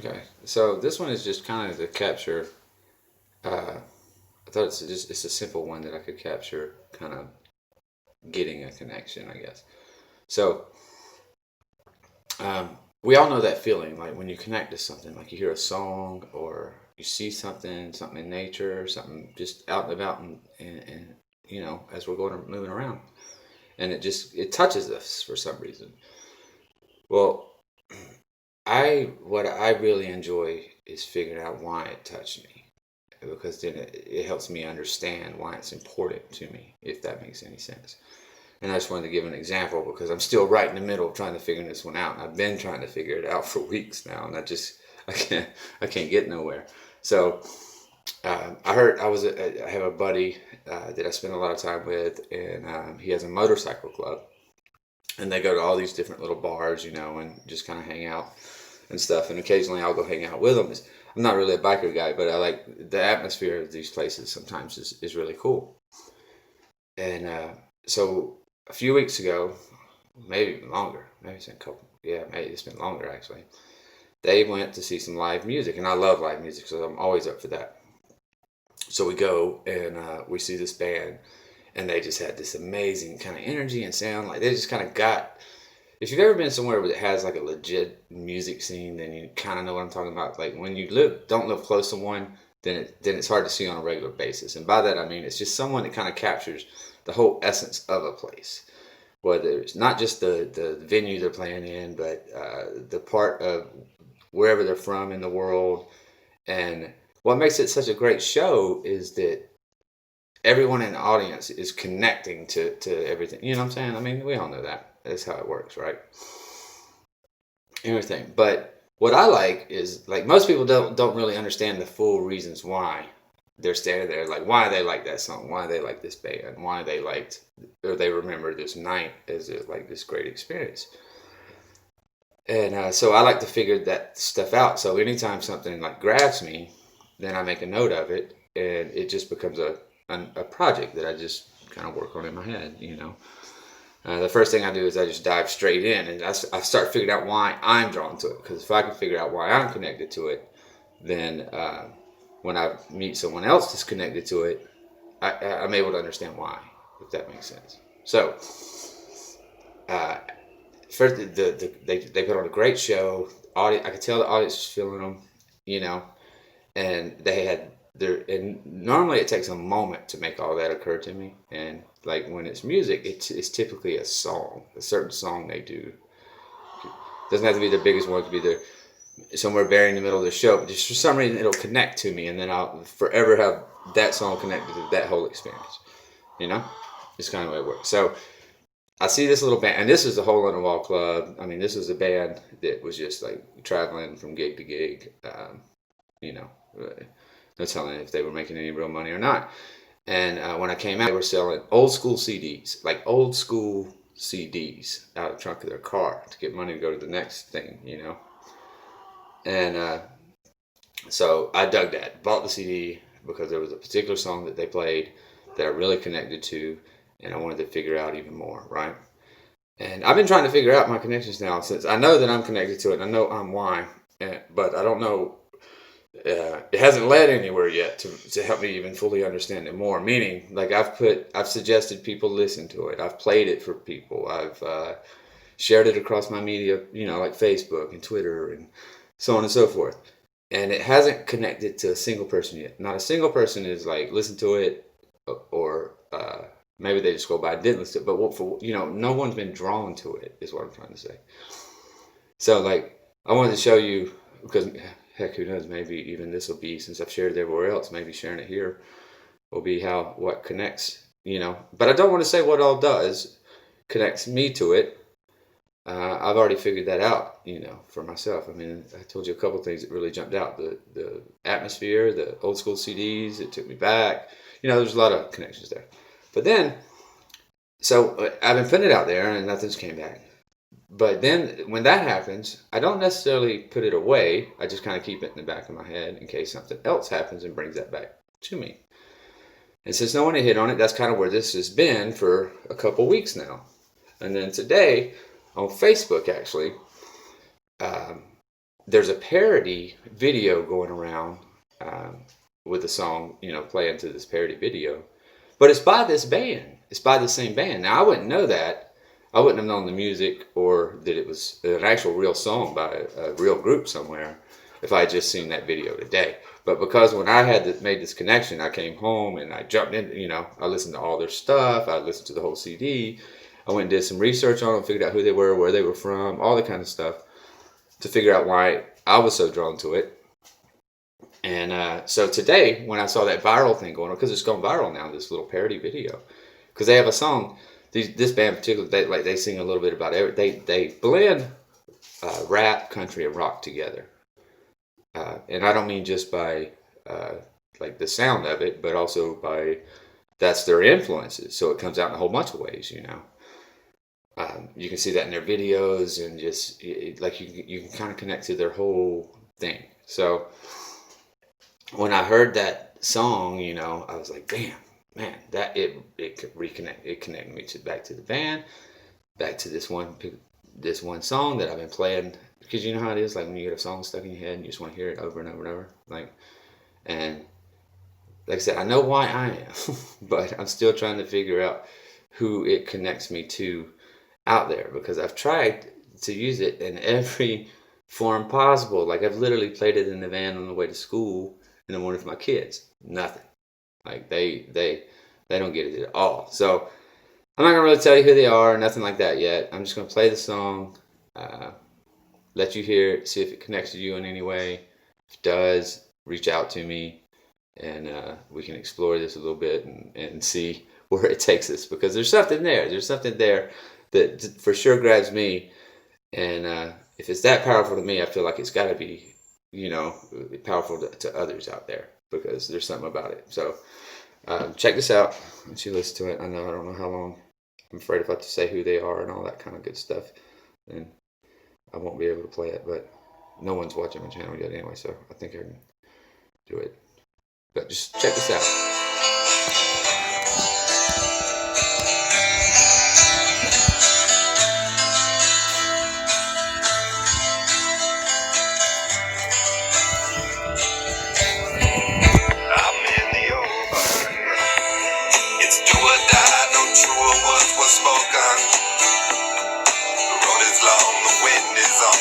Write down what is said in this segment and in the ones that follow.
Okay, so this one is just kind of to capture. I thought it's a simple one that I could capture, kind of getting a connection, I guess. So we all know that feeling, like when you connect to something, like you hear a song or you see something in nature, something just out and about, and as we're going moving around, and it touches us for some reason. Well, I what I really enjoy is figuring out why it touched me, because then it helps me understand why it's important to me, if that makes any sense. And I just wanted to give an example because I'm still right in the middle of trying to figure this one out. And I've been trying to figure it out for weeks now, and I can't get nowhere. So I heard I have a buddy that I spend a lot of time with, and he has a motorcycle club, and they go to all these different little bars, and just kind of hang out and stuff. And occasionally I'll go hang out with them. I'm not really a biker guy, but I like the atmosphere of these places. Sometimes is really cool. And so a few weeks ago, maybe even longer, maybe it's been a couple, yeah, maybe it's been longer actually. They went to see some live music, and I love live music, so I'm always up for that. So we go and we see this band, and they just had this amazing kind of energy and sound. Like they just kind of got. If you've ever been somewhere where it has like a legit music scene, then you kind of know what I'm talking about. Like when you don't live close to one, then it's hard to see on a regular basis. And by that I mean it's just someone that kind of captures the whole essence of a place, whether it's not just the venue they're playing in, but the part of wherever they're from in the world. And what makes it such a great show is that everyone in the audience is connecting to everything. You know what I'm saying? I mean, we all know that. That's how it works, right? Everything. But what I like is like most people don't really understand the full reasons why they're standing there, like why they like that song, why they like this band, why they liked or they remember this night as like this great experience. And so I like to figure that stuff out. So anytime something like grabs me, then I make a note of it, and it just becomes a project that I just kind of work on in my head. The first thing I do is I just dive straight in, and I start figuring out why I'm drawn to it. Because if I can figure out why I'm connected to it, then when I meet someone else that's connected to it, I'm able to understand why, if that makes sense. So, uh, first, they put on a great show. I could tell the audience was feeling them, you know, and they had and normally it takes a moment to make all that occur to me. And like when it's music, it's typically a certain song they do. It doesn't have to be the biggest one. It could be somewhere buried in the middle of the show, but just for some reason it'll connect to me, and then I'll forever have that song connected to that whole experience. You know, it's kind of the way it works. So I see this little band, and this is the Hole in the Wall Club. I mean, this is a band that was just like traveling from gig to gig. You know, no telling if they were making any real money or not. And when I came out, they were selling old school CDs, like old school CDs, out of the trunk of their car to get money to go to the next thing. And so I dug that, bought the CD because there was a particular song that they played that I really connected to, and I wanted to figure out even more, right? And I've been trying to figure out my connections now since I know that I'm connected to it. And I know I'm why, but I don't know. It hasn't led anywhere yet to help me even fully understand it more. Meaning, like I've suggested people listen to it. I've played it for people. I've shared it across my media, like Facebook and Twitter and so on and so forth. And it hasn't connected to a single person yet. Not a single person is like listened to it, or maybe they just go by and didn't listen to it. But no one's been drawn to it. Is what I'm trying to say. So like I wanted to show you because heck, who knows? Maybe even this will be, since I've shared it everywhere else. Maybe sharing it here will be what connects. But I don't want to say what all does connects me to it. I've already figured that out, for myself. I mean, I told you a couple of things that really jumped out. The atmosphere, the old school CDs, it took me back. There's a lot of connections there. But then, so I've been putting it out there and nothing's came back. But then when that happens, I don't necessarily put it away. I just kind of keep it in the back of my head in case something else happens and brings that back to me. And since no one had hit on it, that's kind of where this has been for a couple weeks now. And then today, on Facebook, actually, there's a parody video going around with the song, playing to this parody video, but it's by this band. It's by the same band. Now I wouldn't know that. I wouldn't have known the music or that it was an actual real song by a real group somewhere if I had just seen that video today. But because when I had made this connection, I came home and I jumped in, I listened to all their stuff. I listened to the whole CD. I went and did some research on them, figured out who they were, where they were from, all that kind of stuff to figure out why I was so drawn to it. And so today, when I saw that viral thing going on, because it's gone viral now, this little parody video, because they have a song. This band in particular, they sing a little bit about everything. They blend rap, country, and rock together. And I don't mean just by like the sound of it, but also by that's their influences. So it comes out in a whole bunch of ways, you can see that in their videos, and just like you can kind of connect to their whole thing. So when I heard that song, I was like, damn, man, that it connected me back to the band, back to this one song that I've been playing, because you know how it is, like when you get a song stuck in your head and you just want to hear it over and over and over, and like I said, I know why I am, but I'm still trying to figure out who it connects me to out there, because I've tried to use it in every form possible. Like I've literally played it in the van on the way to school in the morning for my kids. Nothing. Like they don't get it at all. So I'm not gonna really tell you who they are, nothing like that yet. I'm just gonna play the song, let you hear it, see if it connects to you in any way. If it does, reach out to me, and we can explore this a little bit and see where it takes us, because there's something there. There's something there that for sure grabs me, and if it's that powerful to me, I feel like it's got to be, powerful to others out there, because there's something about it. So check this out. Once you listen to it, I don't know how long. I'm afraid if I have to say who they are and all that kind of good stuff, then I won't be able to play it. But no one's watching my channel yet anyway, so I think I can do it. But just check this out.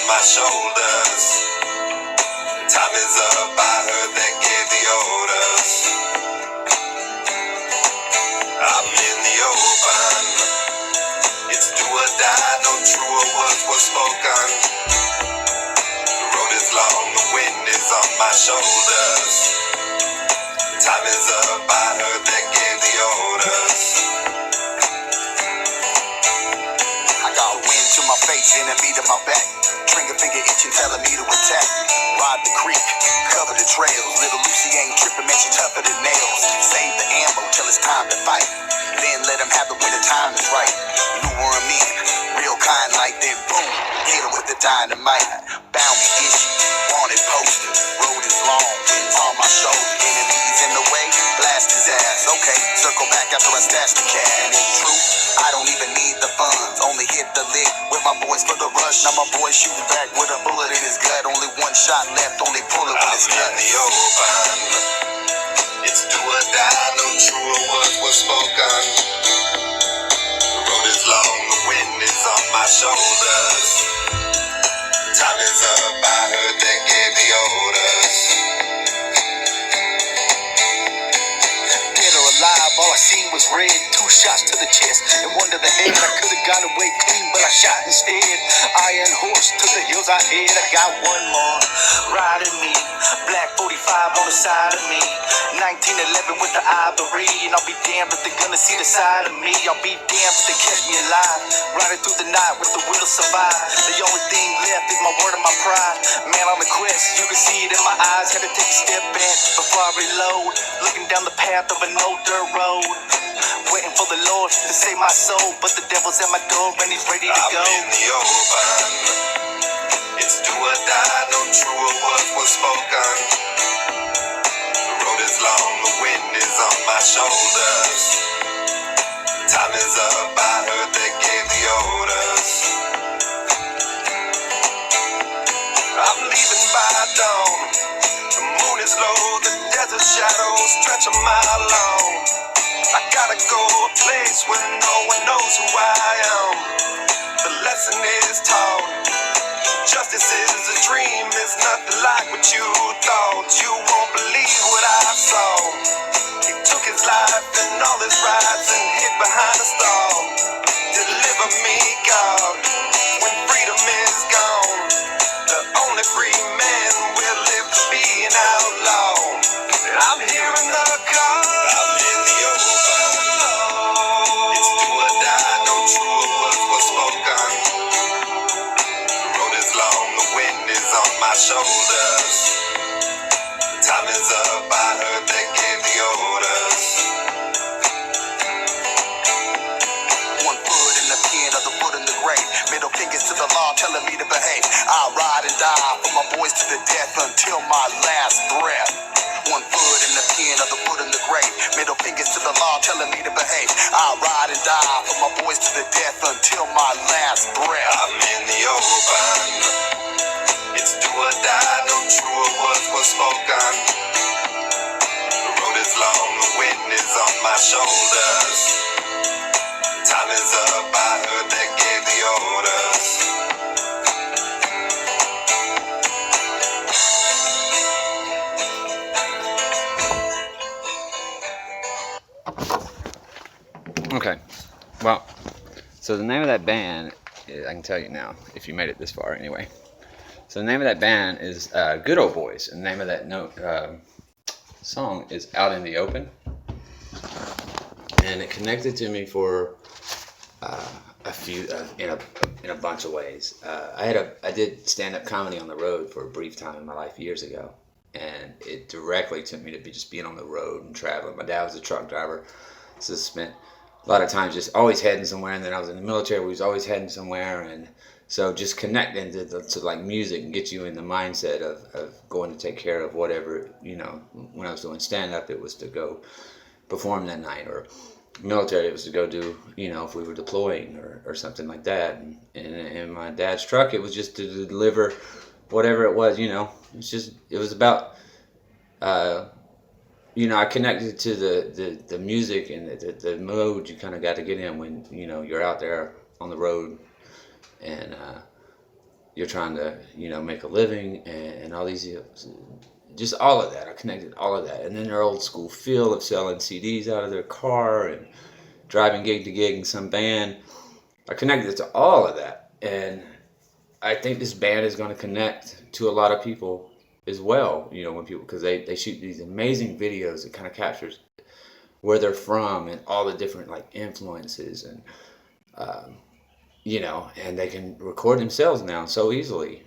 My shoulders. Time is up, I heard that gave the orders. I'm in the open. It's do or die, no truer words were spoken. The road is long, the wind is on my shoulders. Time is up, I heard that gave the orders. I got wind to my face, enemy to my back. Trigger finger itching, telling me to attack. Ride the creek, cover the trails. Little Lucy ain't tripping, man, she tougher than nails. Save the ammo till it's time to fight. Then let them have it when the time is right. Lure 'em in, real kind like then boom, hit 'em with the dynamite. Bounty issue, wanted poster. Road is long, winds on my shoulder. Enemies in the way, blast his ass. Okay, circle back after I stash the cash. And in truth, I don't even need the funds. Only hit the lick with my boys for the rush. Now my boy shooting back with a bullet in his gut. Only one shot left, only pull it when it's done. I'm in the open. It's do or die, no truer words were spoken. The road is long, the wind is on my shoulders. Time is up, I heard they gave the orders. Dead or alive, all I seen was red. 2 shots to the chest and 1 to the head. I could have gone away clean, but I shot instead. Iron horse to the hills I head. I got one more riding me. Black 45 on the side of me. 1911 with the ivory. And I'll be damned if they're gonna see the side of me. I'll be damned if they catch me alive. Riding through the night with the will to survive. The only thing left is my word and my pride. Man on the quest, you can see it in my eyes. Had to take a step back before I reload. Looking down the path of a no dirt road. Waiting for the Lord to save my soul. But the devil's at my door and he's ready to go. I'm in the open. It's do or die, no truer words were spoken. The road is long, the wind is on my shoulders. Time is up, I heard they gave the orders. I'm leaving by dawn. The moon is low, the desert shadows stretch a mile long. I gotta go a place where no one knows who I am. The lesson is taught. Justice is a dream, it's nothing like what you thought. You won't believe what I saw. He took his life and all his rights and hid behind a stall. Deliver me, God, when freedom is gone. The only free man will live to be an outlaw. And I'm here in the car, I'm in the open. It's do or die, no true words were spoken. The road is long, the wind is on my shoulders. The time is up, I heard they gave the orders. One foot in the pen, other foot in the grave. Middle fingers to the law telling me to behave. I'll ride and die for my boys to the death until my last breath. One foot in the pen, other foot in the grave. Middle fingers to the law telling me to behave. I'll ride and die for my boys to the death until my last breath. I'm in the open. It's do or die, no truer words were spoken. The road is long, the wind is on my shoulders. Time is up, I heard they gave the orders. Okay, well, so the name of that band, I can tell you now, if you made it this far anyway. So the name of that band is Good Old Boys, and the name of that song is Out in the Open. And it connected to me for a few, in a bunch of ways. I did stand-up comedy on the road for a brief time in my life years ago, and it directly took me to just being on the road and traveling. My dad was a truck driver, so I spent a lot of times just always heading somewhere, and then I was in the military, we was always heading somewhere, and so just connecting to like music and get you in the mindset of going to take care of whatever, when I was doing stand-up, it was to go perform that night, or military, it was to go do, if we were deploying or something like that, and in my dad's truck, it was just to deliver whatever it was, it was about, I connected to the music and the mode you kind of got to get in when, you're out there on the road and you're trying to, make a living and all these, just all of that. I connected all of that. And then their old school feel of selling CDs out of their car and driving gig to gig in some band. I connected to all of that. And I think this band is going to connect to a lot of people as well, when people, because they shoot these amazing videos that kind of captures where they're from and all the different like influences and and they can record themselves now so easily,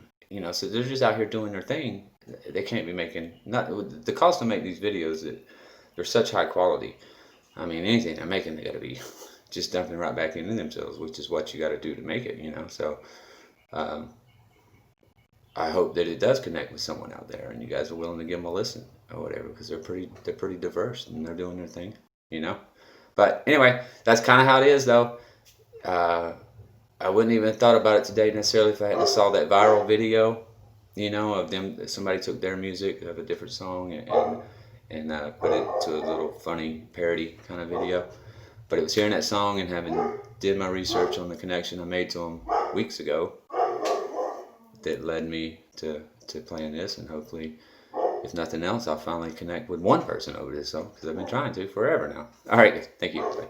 so they're just out here doing their thing. They can't be making, not the cost to make these videos, that they're such high quality. I mean, anything they're making, they got to be just dumping right back into themselves, which is what you got to do to make it, so I hope that it does connect with someone out there and you guys are willing to give them a listen or whatever, because they're pretty diverse and they're doing their thing, but anyway, that's kind of how it is though. I wouldn't even have thought about it today necessarily if I hadn't saw that viral video, of them. Somebody took their music of a different song and put it to a little funny parody kind of video. But it was hearing that song and having did my research on the connection I made to them weeks ago that led me to playing this, and hopefully, if nothing else, I'll finally connect with one person over this song, because I've been trying to forever now. All right, thank you. Bye.